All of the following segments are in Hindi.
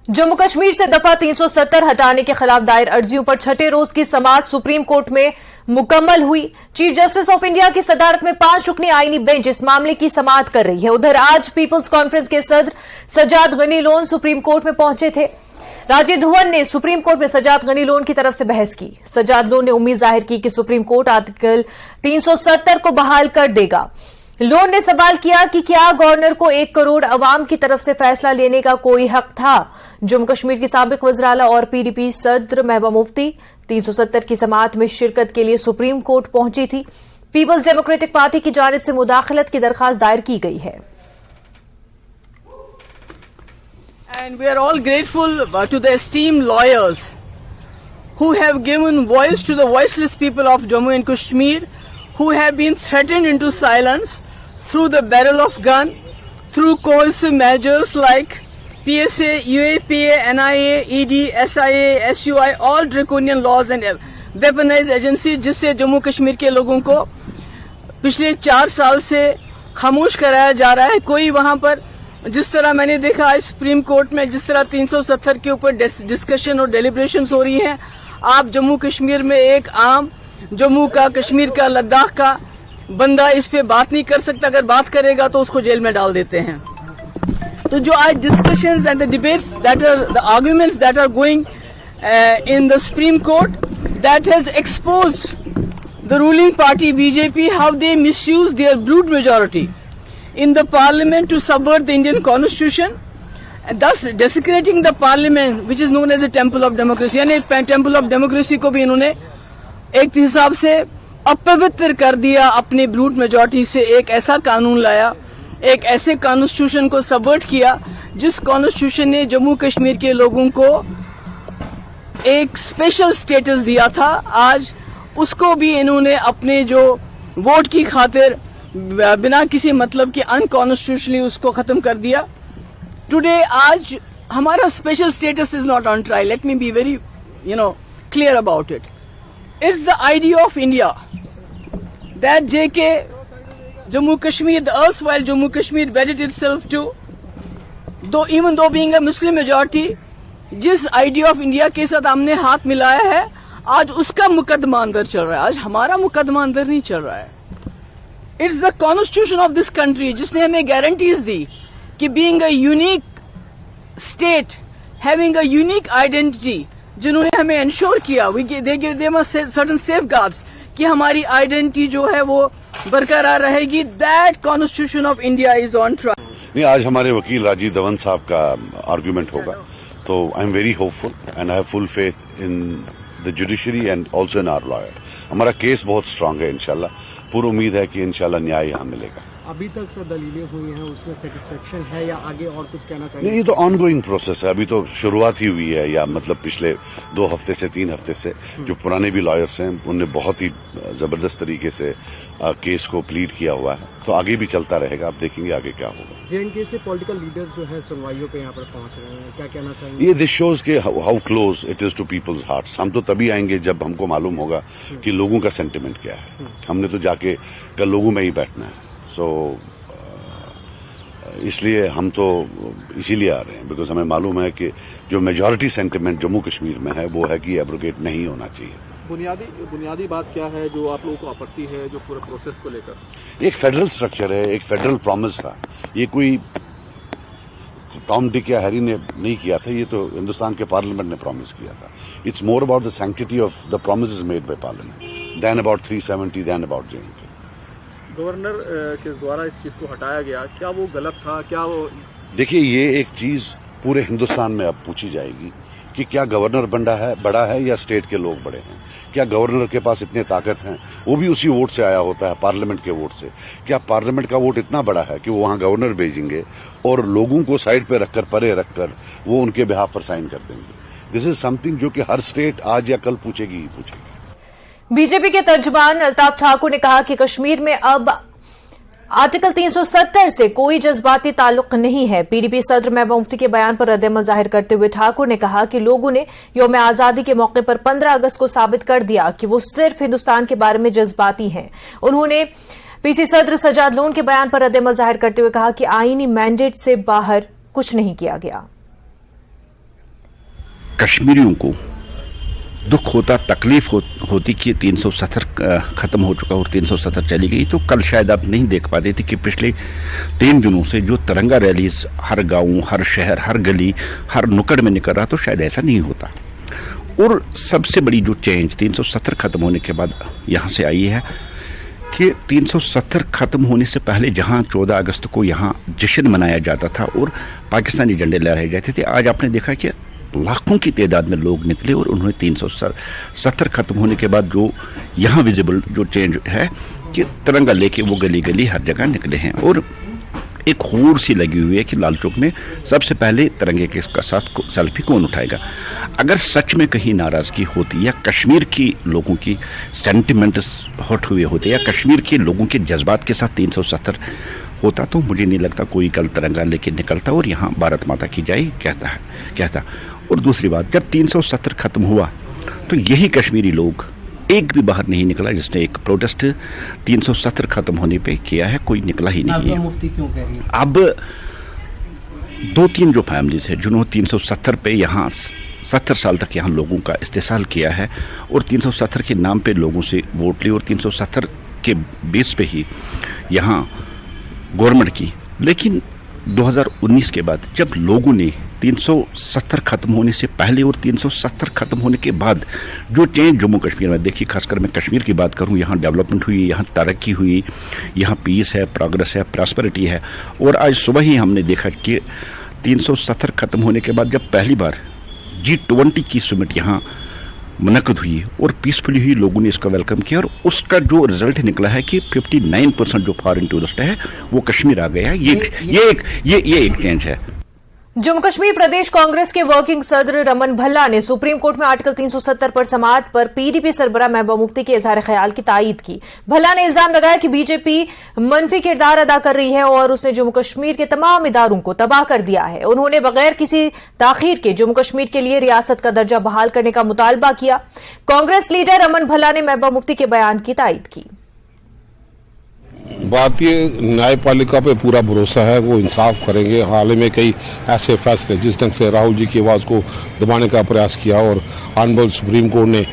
जम्मू कश्मीर से दफा 370 हटाने के खिलाफ दायर अर्जियों पर छठे रोज की समाअत सुप्रीम कोर्ट में मुकम्मल हुई। चीफ जस्टिस ऑफ इंडिया की सदारत में 5 रुकनी आईनी बेंच इस मामले की समाअत कर रही है। उधर आज पीपल्स कॉन्फ्रेंस के सदर सजाद गनी लोन सुप्रीम कोर्ट में पहुंचे थे। राजीव धवन ने सुप्रीम कोर्ट में सजाद गनी लोन की तरफ से बहस की। सजाद लोन ने उम्मीद जाहिर की कि सुप्रीम कोर्ट आर्टिकल 370 को बहाल कर देगा। लोन ने सवाल किया कि क्या गवर्नर को 1 करोड़ अवाम की तरफ से फैसला लेने का कोई हक था। जम्मू कश्मीर की साबिक वज़ीर आला और पीडीपी सदर महबूबा मुफ्ती 370 की समाअत में शिरकत के लिए सुप्रीम कोर्ट पहुंची थी। पीपल्स डेमोक्रेटिक पार्टी की जानिब से मुदाखलत की दरखास्त दायर की गई है। And we are all grateful to the esteemed lawyers who have given voice to the voiceless people of Jammu and Kashmir, who have been threatened into silence through the barrel of gun, through coercive measures like PSA, UAPA, NIA, ED, SIA, SUI, all draconian laws and weaponized agencies, जिससे जम्मू कश्मीर के लोगों को पिछले 4 साल से खामोश कराया जा रहा है। कोई वहां पर जिस तरह मैंने देखा आज सुप्रीम कोर्ट में जिस तरह 370 के ऊपर डिस्कशन और डेलिब्रेशंस हो रही हैं, आप जम्मू कश्मीर में एक आम जम्मू का, कश्मीर का, लद्दाख का बंदा इस पे बात नहीं कर सकता। अगर बात करेगा तो उसको जेल में डाल देते हैं। तो जो आज discussions and the debates that are the arguments that are going in the supreme court, that has exposed the ruling party BJP how they misuse their brute majority in the parliament to subvert the Indian constitution, and thus desecrating the parliament which is known as the temple of democracy। यानी temple of democracy को भी इन्होंने एक हिसाब से अपवित्र कर दिया। अपने ब्रूट मेजॉरिटी से एक ऐसा कानून लाया, एक ऐसे कॉन्स्टिट्यूशन को सबवर्ट किया जिस कॉन्स्टिट्यूशन ने जम्मू कश्मीर के लोगों को एक स्पेशल स्टेटस दिया था। आज उसको भी इन्होंने अपने जो वोट की खातिर बिना किसी मतलब के अनकॉन्स्टिट्यूशनली उसको खत्म कर दिया। टुडे आज हमारा special status is not on trial. Let me be very clear about it. It's the idea of India that JK Jammu Kashmir, the erstwhile Jammu Kashmir wedded itself to, though even though being a Muslim majority, जिस आइडिया ऑफ इंडिया के साथ हमने हाथ मिलाया है, आज उसका मुकदमा अंदर चल रहा है। आज हमारा मुकदमा अंदर नहीं चल रहा है। It's the constitution of this country जिसने हमें गारंटीज दी कि being a unique state, having a unique identity, जिन्होंने हमें इंश्योर किया सर्टेन सेफगार्ड्स कि हमारी आइडेंटिटी जो है वो बरकरार रहेगी। That constitution of India is on trial. नहीं, आज हमारे वकील राजीव धवन साहब का आर्गुमेंट होगा, तो I am very hopeful and I have full faith in the judiciary and also in our lawyer. हमारा केस बहुत स्ट्रांग है। इंशाल्लाह पूरी उम्मीद है कि इंशाल्लाह न्याय यहाँ मिलेगा। अभी तक सर दलीलें हुई हैं, उसमें सेटिस्फेक्शन है या आगे और कुछ कहना चाहिए? नहीं, ये तो ऑनगोइंग प्रोसेस है। अभी तो शुरुआत ही हुई है, या मतलब पिछले 2 हफ्ते से 3 हफ्ते से जो पुराने भी लॉयर्स हैं उनने बहुत ही जबरदस्त तरीके से केस को प्लीड किया हुआ है। तो आगे भी चलता रहेगा। आप देखेंगे आगे क्या होगा। जेएनके से पॉलिटिकल लीडर्स जो है सुनवाइयों पे यहाँ पर पहुंच रहे हैं, क्या कहना चाहिए? ये दिस शोज के how close it is to people's hearts. हम तो तभी आएंगे जब हमको मालूम होगा कि लोगों का सेंटिमेंट क्या है। हमने तो जाके कल लोगों में ही बैठना है। सो इसलिए हम तो इसीलिए आ रहे हैं बिकॉज हमें मालूम है कि जो मेजॉरिटी सेंटिमेंट जम्मू कश्मीर में है वो है कि एब्रोगेट नहीं होना चाहिए। बुनियादी बात क्या है जो आप लोगों को आपत्ति है जो पूरे प्रोसेस को लेकर? एक फेडरल स्ट्रक्चर है, एक फेडरल प्रॉमिस था। ये कोई टॉम डिक या हैरी ने नहीं किया था, ये तो हिंदुस्तान के पार्लियामेंट ने प्रॉमिस किया था। It's more about the sanctity of the promises made by parliament than about 370 than about J and K. Governor के द्वारा इस चीज को हटाया गया, क्या वो गलत था? क्या वो देखिए, ये एक चीज पूरे हिंदुस्तान में अब पूछी जाएगी कि क्या गवर्नर बड़ा है या स्टेट के लोग बड़े हैं? क्या गवर्नर के पास इतने ताकत हैं? वो भी उसी वोट से आया होता है, पार्लियामेंट के वोट से। क्या पार्लियामेंट का वोट इतना बड़ा है कि वो वहां गवर्नर भेजेंगे और लोगों को साइड पे रखकर, परे रखकर वो उनके बिहाफ पर साइन कर देंगे? दिस इज समथिंग जो कि हर स्टेट आज या कल पूछेगी ही पूछेगी। बीजेपी के तर्जुमान अल्ताफ ठाकुर ने कहा कि कश्मीर में अब आर्टिकल 370 से कोई जज्बाती ताल्लुक नहीं है। पीडीपी सदर महबूबा मुफ्ती के बयान पर रद्द-ए-अमल जाहिर करते हुए ठाकुर ने कहा कि लोगों ने यौम आजादी के मौके पर 15 अगस्त को साबित कर दिया कि वो सिर्फ हिंदुस्तान के बारे में जज्बाती हैं। उन्होंने पीसी सदर सजाद लोन के बयान पर रद्द-ए-अमल जाहिर करते हुए कहा कि आईनी मैंडेट से बाहर कुछ नहीं किया गया। कश्मीरियों को दुख होता, तकलीफ होती कि 370 ख़त्म हो चुका और 370 चली गई, तो कल शायद आप नहीं देख पाते थे कि पिछले 3 दिनों से जो तिरंगा रैलीज हर गांव, हर शहर, हर गली, हर नुक्कड़ में निकल रहा, तो शायद ऐसा नहीं होता। और सबसे बड़ी जो चेंज 370 ख़त्म होने के बाद यहाँ से आई है कि 370 ख़त्म होने से पहले जहाँ 14 अगस्त को यहाँ जश्न मनाया जाता था और पाकिस्तानी झंडे लहराए जाते थे, आज आपने देखा कि लाखों की तादाद में लोग निकले और उन्होंने 370 ख़त्म होने के बाद जो यहाँ विजिबल जो चेंज है कि तिरंगा लेके वो गली गली हर जगह निकले हैं। और एक होड़ सी लगी हुई है कि लाल चौक में सबसे पहले तिरंगे के साथ सेल्फी कौन उठाएगा। अगर सच में कहीं नाराज़गी होती या कश्मीर की लोगों की सेंटिमेंट्स हर्ट हुए होते या कश्मीर के लोगों के जज्बात के साथ 370 होता, तो मुझे नहीं लगता कोई कल तिरंगा लेके निकलता और यहाँ भारत माता की जय कहता। और दूसरी बात, जब 370 ख़त्म हुआ तो यही कश्मीरी लोग, एक भी बाहर नहीं निकला जिसने एक प्रोटेस्ट 370 ख़त्म होने पे किया है, कोई निकला ही नहीं है। मुफ्ती क्यों कह रही है? अब 2-3 जो फैमिलीज है जिन्होंने 370 पे यहाँ 70 साल तक यहाँ लोगों का इस्तेसाल किया है और 370 के नाम पे लोगों से वोट ली और 370 के बेस पे ही यहाँ गवर्नमेंट की, लेकिन 2019 के बाद जब लोगों ने 370 ख़त्म होने से पहले और 370 ख़त्म होने के बाद जो चेंज जम्मू कश्मीर में देखिए, खासकर मैं कश्मीर की बात करूं, यहाँ डेवलपमेंट हुई, यहाँ तरक्की हुई, यहाँ पीस है, प्रोग्रेस है, प्रॉस्पेरिटी है। और आज सुबह ही हमने देखा कि 370 ख़त्म होने के बाद जब पहली बार G20 की समिट यहाँ मुनक़द हुई और पीसफुली ही लोगों ने इसका वेलकम किया और उसका जो रिजल्ट निकला है कि 59% जो फॉरेन टूरिस्ट है वो कश्मीर आ गया है। ये एक चेंज है। जम्मू कश्मीर प्रदेश कांग्रेस के वर्किंग सदर रमन भल्ला ने सुप्रीम कोर्ट में आर्टिकल 370 पर समाअत पर पीडीपी सरबराह महबूबा मुफ्ती के इजहार ख्याल की तायीद की। भल्ला ने इल्जाम लगाया कि बीजेपी मनफी किरदार अदा कर रही है और उसने जम्मू कश्मीर के तमाम इदारों को तबाह कर दिया है। उन्होंने बगैर किसी ताखीर के जम्मू कश्मीर के लिए रियासत का दर्जा बहाल करने का मुतालबा किया। कांग्रेस लीडर रमन भल्ला ने महबूबा मुफ्ती के बयान की तायीद की। भारतीय न्यायपालिका पे पूरा भरोसा है, वो इंसाफ करेंगे। हाल में कई ऐसे फैसले जिस ढंग से राहुल जी की आवाज़ को दबाने का प्रयास किया और ऑनरेबल सुप्रीम कोर्ट ने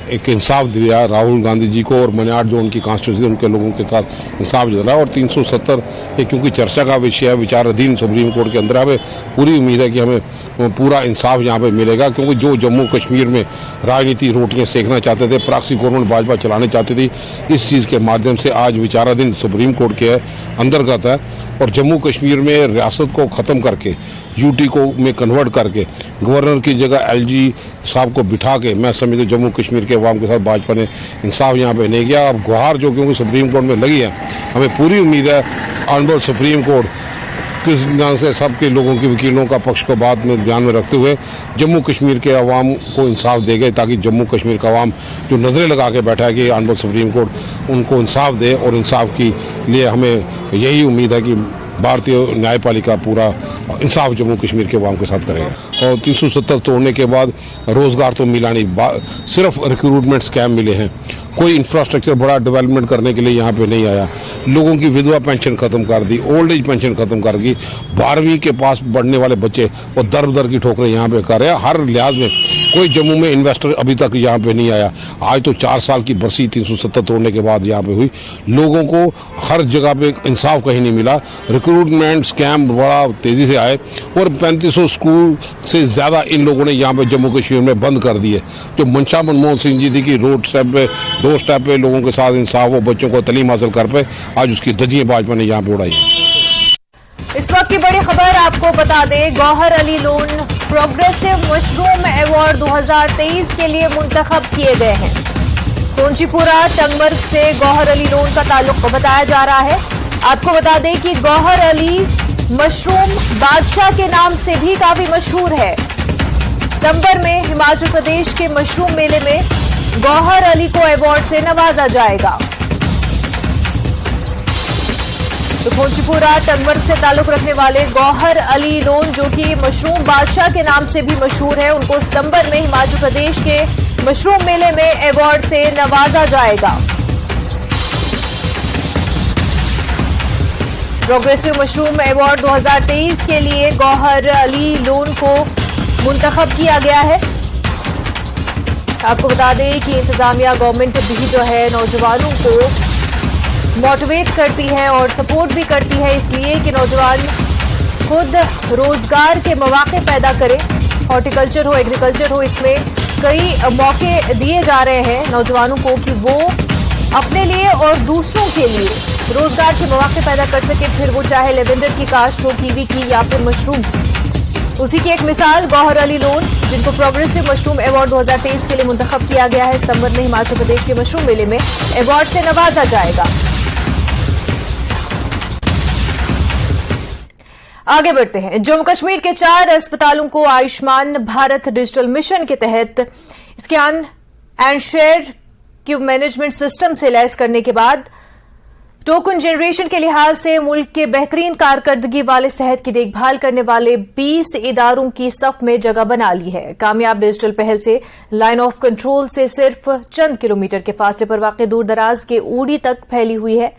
एक इंसाफ दिया राहुल गांधी जी को और मनियार जो उनकी कॉन्स्टिट्यूंसी उनके लोगों के साथ इंसाफ दिला। और 370 ये क्योंकि चर्चा का विषय है, विचाराधीन सुप्रीम कोर्ट के अंदर, हमें पूरी उम्मीद है कि हमें पूरा इंसाफ यहाँ पे मिलेगा। क्योंकि जो जम्मू कश्मीर में राजनीति रोटियाँ सेकना चाहते थे, प्रॉक्सी गवर्नमेंट भाजपा चलाने चाहती थी, इस चीज़ के माध्यम से आज विचाराधीन सुप्रीम कोर्ट के अंतर्गत है। और जम्मू कश्मीर में रियासत को ख़त्म करके यूटी को में कन्वर्ट करके गवर्नर की जगह एलजी साहब को बिठा के मैं समझता हूं जम्मू कश्मीर के अवाम के साथ भाजपा ने इंसाफ यहाँ पे नहीं किया। अब गुहार जो क्योंकि सुप्रीम कोर्ट में लगी है, हमें पूरी उम्मीद है ऑनरेबल सुप्रीम कोर्ट किस ढंग से सबके लोगों के वकीलों का पक्ष को बात में ध्यान में रखते हुए जम्मू कश्मीर के अवाम को इंसाफ देगा, ताकि जम्मू कश्मीर का अवाम जो नजरें लगा के बैठा है कि ऑनरेबल सुप्रीम कोर्ट उनको इंसाफ दे। और इंसाफ के लिए हमें यही उम्मीद है कि भारतीय न्यायपालिका पूरा इंसाफ जम्मू कश्मीर के अवाम के साथ करेगा। और 370 तोड़ने के बाद रोजगार तो मिला नहीं, सिर्फ रिक्रूटमेंट स्कैम मिले हैं। कोई इंफ्रास्ट्रक्चर बड़ा डेवलपमेंट करने के लिए यहाँ पे नहीं आया। लोगों की विधवा पेंशन खत्म कर दी, ओल्ड एज पेंशन खत्म कर दी। 12वीं के पास बढ़ने वाले बच्चे वो दर की ठोकरें यहाँ पे कर रहे हैं। हर लिहाज में कोई जम्मू में इन्वेस्टर अभी तक यहाँ पे नहीं आया। आज तो 4 साल की बरसी 370 तोड़ने के बाद यहाँ पे हुई। लोगों को हर जगह पे इंसाफ कहीं नहीं मिला। रिक्रूटमेंट स्कैम बड़ा तेजी से आए और 3500 स्कूल से ज्यादा इन लोगों ने यहाँ पे जम्मू कश्मीर में बंद कर दिए। जो मंशा मनमोहन सिंह जी थी कि रोड स्टेप पे, दो स्टेप पे लोगों के साथ इंसाफ हो, बच्चों को तालीम हासिल कर पे, आज उसकी धज्जियां भाजपा ने यहाँ पे उड़ाई। इस वक्त की बड़ी खबर आपको बता दें, Gowhar Ali Lone progressive mushroom award 2023 के लिए मुंतखब किए गए हैं। सोनचीपुरा टंगमर्ग से गौहर अली लोन का ताल्लुक बताया जा रहा है। आपको बता दें कि गौहर अली मशरूम बादशाह के नाम से भी काफी मशहूर है। सितंबर में हिमाचल प्रदेश के मशरूम मेले में गौहर अली को अवार्ड से नवाजा जाएगा। तो सोनचीपुरा टंगमर्ग से ताल्लुक रखने वाले गौहर अली लोन, जो कि मशरूम बादशाह के नाम से भी मशहूर है, उनको सितंबर में हिमाचल प्रदेश के मशरूम मेले में अवार्ड से नवाजा जाएगा। प्रोग्रेसिव मशरूम अवार्ड 2023 के लिए गौहर अली लोन को मुंतखब किया गया है। आपको बता दें कि इंतजामिया गवर्नमेंट भी जो है नौजवानों को मोटिवेट करती है और सपोर्ट भी करती है, इसलिए कि नौजवान खुद रोजगार के मौके पैदा करें। हॉर्टिकल्चर हो, एग्रीकल्चर हो, इसमें कई मौके दिए जा रहे हैं नौजवानों को कि वो अपने लिए और दूसरों के लिए रोजगार के मौके पैदा कर सके, फिर वो चाहे लेवेंडर की काश्त हो, कीवी की या फिर मशरूम की। उसी की एक मिसाल गौहर अली लोन, जिनको प्रोग्रेसिव मशरूम अवार्ड 2023 के लिए मुंतखब किया गया है। सितंबर में हिमाचल प्रदेश के मशरूम मेले में अवार्ड से नवाजा जाएगा। आगे बढ़ते हैं। जम्मू कश्मीर के 4 अस्पतालों को आयुष्मान भारत डिजिटल मिशन के तहत scan and share Q management system से लैस करने के बाद टोकन जनरेशन के लिहाज से मुल्क के बेहतरीन कारकर्दगी वाले सेहत की देखभाल करने वाले 20 इदारों की सफ में जगह बना ली है। कामयाब डिजिटल पहल से लाइन ऑफ कंट्रोल से सिर्फ चंद किलोमीटर के फासले पर वाक़ दूर दराज के ऊड़ी तक फैली हुई है।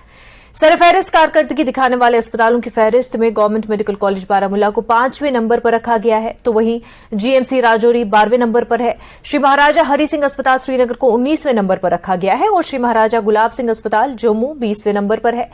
सरफहरिस्त कारकर्दगी दिखाने वाले अस्पतालों की फहरिस्त में गवर्नमेंट मेडिकल कॉलेज बारामूला को 5वें नंबर पर रखा गया है, तो वहीं जीएमसी राजौरी 12वें नंबर पर है। श्री महाराजा हरि सिंह अस्पताल श्रीनगर को 19वें नंबर पर रखा गया है और श्री महाराजा गुलाब सिंह अस्पताल जम्मू 20वें नंबर पर है।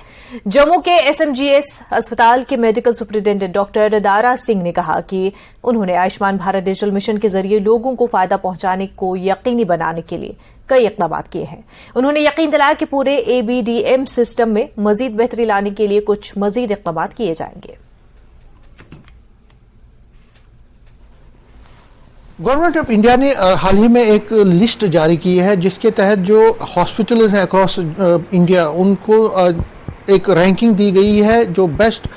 जम्मू के एसएमजीएस अस्पताल के medical superintendent doctor Dara Singh ने कहा कि उन्होंने आयुष्मान भारत डिजिटल मिशन के जरिए लोगों को फायदा पहुंचाने को यकीनी बनाने के लिए कई इक़दाम किए हैं। उन्होंने यकीन दिलाया कि पूरे एबीडीएम सिस्टम में मजीद बेहतरी लाने के लिए कुछ मजीद इक़दाम किए जाएंगे। गवर्नमेंट ऑफ इंडिया ने हाल ही में एक लिस्ट जारी की है, जिसके तहत जो हॉस्पिटल्स हैं अक्रॉस इंडिया उनको एक रैंकिंग दी गई है। जो बेस्ट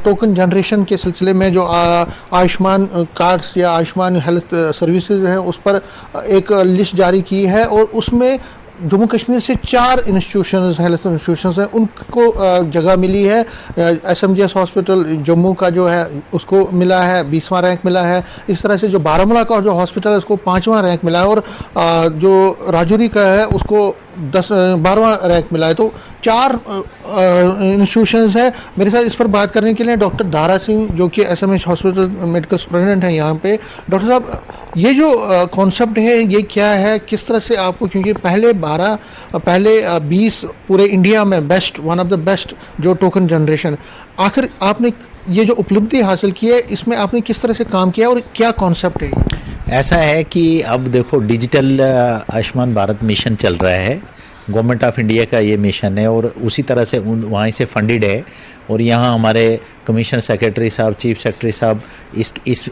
टोकन जनरेशन के सिलसिले में जो आयुष्मान कार्ड्स या आयुष्मान हेल्थ सर्विसेज हैं उस पर एक लिस्ट जारी की है और उसमें जम्मू कश्मीर से 4 इंस्टीट्यूशंस हेल्थ इंस्टीट्यूशंस हैं उनको जगह मिली है। एसएमजीएस हॉस्पिटल जम्मू का जो है उसको मिला है 20वां रैंक मिला है। इस तरह से जो बारामूला का जो हॉस्पिटल है उसको 5वां रैंक मिला है और जो राजौरी का है उसको 12वां रैंक मिला है। तो 4 इंस्टीट्यूशंस हैं। मेरे साथ इस पर बात करने के लिए डॉक्टर दारा सिंह जो कि एसएमएच हॉस्पिटल मेडिकल सुपरिटेंडेंट हैं यहाँ पे। डॉक्टर साहब, ये जो कॉन्सेप्ट है ये क्या है, किस तरह से आपको, क्योंकि पहले 20 पूरे इंडिया में best, one of the best जो टोकन जनरेशन, आखिर आपने ये जो उपलब्धि हासिल की है इसमें आपने किस तरह से काम किया और क्या कॉन्सेप्ट है? ऐसा है कि अब देखो डिजिटल आयुष्मान भारत मिशन चल रहा है, गवर्नमेंट ऑफ इंडिया का ये मिशन है और उसी तरह से वहीं से फंडेड है और यहाँ हमारे कमिश्नर सेक्रेटरी साहब, चीफ सेक्रेटरी साहब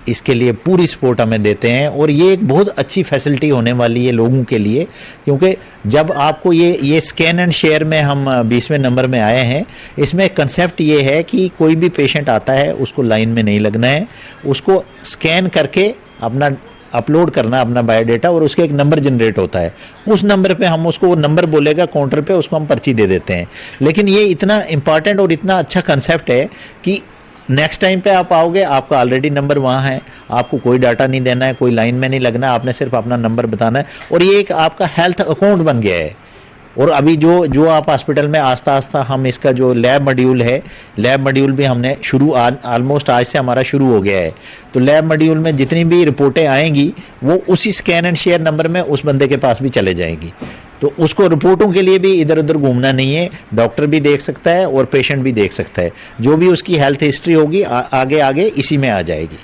इसके लिए पूरी सपोर्ट हमें देते हैं और ये एक बहुत अच्छी फैसिलिटी होने वाली है लोगों के लिए, क्योंकि जब आपको ये स्कैन एंड शेयर में हम 20वें नंबर में आए हैं। इसमें कंसेप्ट ये है कि कोई भी पेशेंट आता है उसको लाइन में नहीं लगना है, उसको स्कैन करके अपना अपलोड करना अपना बायोडाटा और उसके एक नंबर जनरेट होता है। उस नंबर पे हम उसको, वो नंबर बोलेगा काउंटर पे, उसको हम पर्ची दे देते हैं। लेकिन ये इतना इम्पॉर्टेंट और इतना अच्छा कंसेप्ट है कि नेक्स्ट टाइम पे आप आओगे, आपका ऑलरेडी नंबर वहाँ है, आपको कोई डाटा नहीं देना है, कोई लाइन में नहीं लगना है, आपने सिर्फ अपना नंबर बताना है और ये एक आपका हेल्थ अकाउंट बन गया है। और अभी जो आप हॉस्पिटल में आस्ता आस्ता हम इसका जो लैब मॉड्यूल है, लैब मॉड्यूल भी हमने ऑलमोस्ट आज से हमारा शुरू हो गया है। तो लैब मॉड्यूल में जितनी भी रिपोर्टें आएंगी वो उसी स्कैन एंड शेयर नंबर में उस बंदे के पास भी चले जाएंगी। तो उसको रिपोर्टों के लिए भी इधर उधर घूमना नहीं है, डॉक्टर भी देख सकता है और पेशेंट भी देख सकता है। जो भी उसकी हेल्थ हिस्ट्री होगी आगे आगे इसी में आ जाएगी।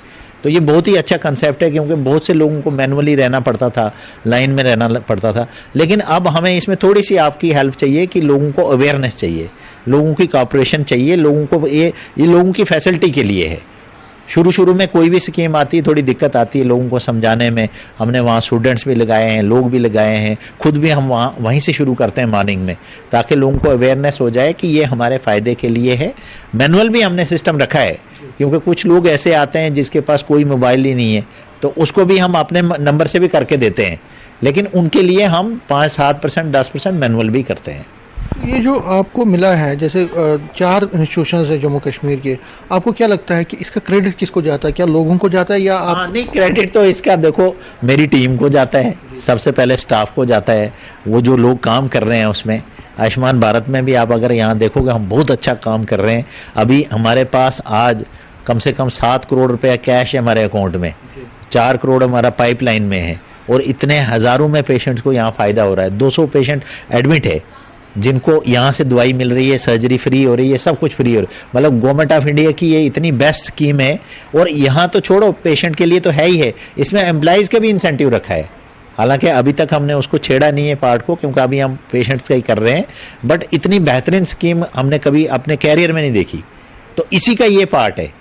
तो ये बहुत ही अच्छा कंसेप्ट है, क्योंकि बहुत से लोगों को मैनुअली रहना पड़ता था, लाइन में रहना पड़ता था। लेकिन अब हमें इसमें थोड़ी सी आपकी हेल्प चाहिए कि लोगों को अवेयरनेस चाहिए, लोगों की कॉपरेशन चाहिए, लोगों को ये लोगों की फैसिलिटी के लिए है। शुरू में कोई भी स्कीम आती है थोड़ी दिक्कत आती है लोगों को समझाने में। हमने वहाँ स्टूडेंट्स भी लगाए हैं, लोग भी लगाए हैं, खुद भी हम वहीं से शुरू करते हैं मॉर्निंग में, ताकि लोगों को अवेयरनेस हो जाए कि ये हमारे फ़ायदे के लिए है। मैनुअल भी हमने सिस्टम रखा है, क्योंकि कुछ लोग ऐसे आते हैं जिसके पास कोई मोबाइल ही नहीं है, तो उसको भी हम अपने नंबर से भी करके देते हैं। लेकिन उनके लिए हम 5-7%, 10% मैनुअल भी करते हैं। ये जो आपको मिला है, जैसे 4 इंस्टीट्यूशंस है जम्मू कश्मीर के, आपको क्या लगता है कि इसका क्रेडिट किसको जाता है? क्या लोगों को जाता है या आप? नहीं, क्रेडिट तो इसका देखो मेरी टीम को जाता है, सबसे पहले स्टाफ को जाता है, वो जो लोग काम कर रहे हैं उसमें। आयुष्मान भारत में भी आप अगर यहाँ देखोगे हम बहुत अच्छा काम कर रहे हैं। अभी हमारे पास आज कम से कम 7 करोड़ रुपया कैश है हमारे अकाउंट में, 4 करोड़ हमारा पाइपलाइन में है और इतने हज़ारों में पेशेंट्स को यहाँ फ़ायदा हो रहा है। 200 पेशेंट एडमिट है जिनको यहाँ से दवाई मिल रही है, सर्जरी फ्री हो रही है, सब कुछ फ्री हो रहा है। मतलब गवर्नमेंट ऑफ इंडिया की ये इतनी बेस्ट स्कीम है। और यहाँ तो छोड़ो, पेशेंट के लिए तो है ही है, इसमें एम्प्लॉइज़ का भी इंसेंटिव रखा है। हालांकि अभी तक हमने उसको छेड़ा नहीं है पार्ट को, क्योंकि अभी हम पेशेंट्स का ही कर रहे हैं, बट इतनी बेहतरीन स्कीम हमने कभी अपने कैरियर में नहीं देखी। तो इसी का ये पार्ट है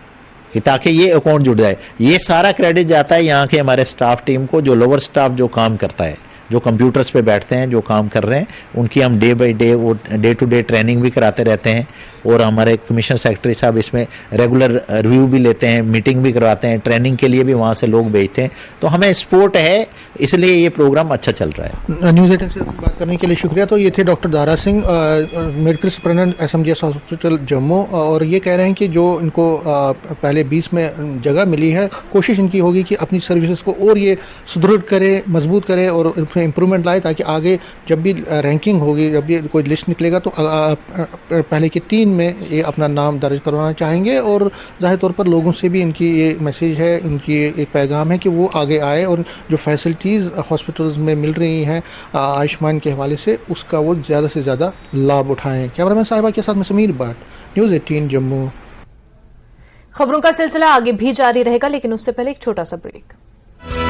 कि ताकि ये अकाउंट जुड़ जाए। ये सारा क्रेडिट जाता है यहाँ के हमारे स्टाफ टीम को, जो लोअर स्टाफ जो काम करता है, जो कंप्यूटर्स पे बैठते हैं, जो काम कर रहे हैं, उनकी हम डे बाय डे वो डे टू डे ट्रेनिंग भी कराते रहते हैं। और हमारे कमिश्नर सेक्रेटरी साहब इसमें रेगुलर रिव्यू भी लेते हैं, मीटिंग भी करवाते हैं, ट्रेनिंग के लिए भी वहाँ से लोग भेजते हैं। तो हमें सपोर्ट है, इसलिए ये प्रोग्राम अच्छा चल रहा है। न्यूज़ 18 से बात करने के लिए शुक्रिया। तो ये थे doctor Dara Singh, medical superintendent SMGS hospital Jammu, और ये कह रहे हैं कि जो इनको पहले 20 में जगह मिली है, कोशिश इनकी होगी कि अपनी सर्विसेज को और ये सुदृढ़ करे, मजबूत करे और इसमें इम्प्रूवमेंट लाए, ताकि आगे जब भी रैंकिंग होगी, जब भी कोई लिस्ट निकलेगा, तो पहले की 3 में ये अपना नाम दर्ज करवाना चाहेंगे। और जाहिर तौर पर लोगों से भी इनकी ये मैसेज है, इनकी एक पैगाम है कि वो आगे आए और जो फैसिलिटीज़ हॉस्पिटल्स में मिल रही हैं आयुष्मान के हवाले से, उसका वो ज़्यादा से ज़्यादा लाभ उठाएं। कैमरामैन साहिबा के साथ में समीर भट्ट, न्यूज़ 18 जम्मू। खबरों का सिलसिला आगे भी जारी रहेगा, लेकिन उससे पहले एक छोटा सा ब्रेक।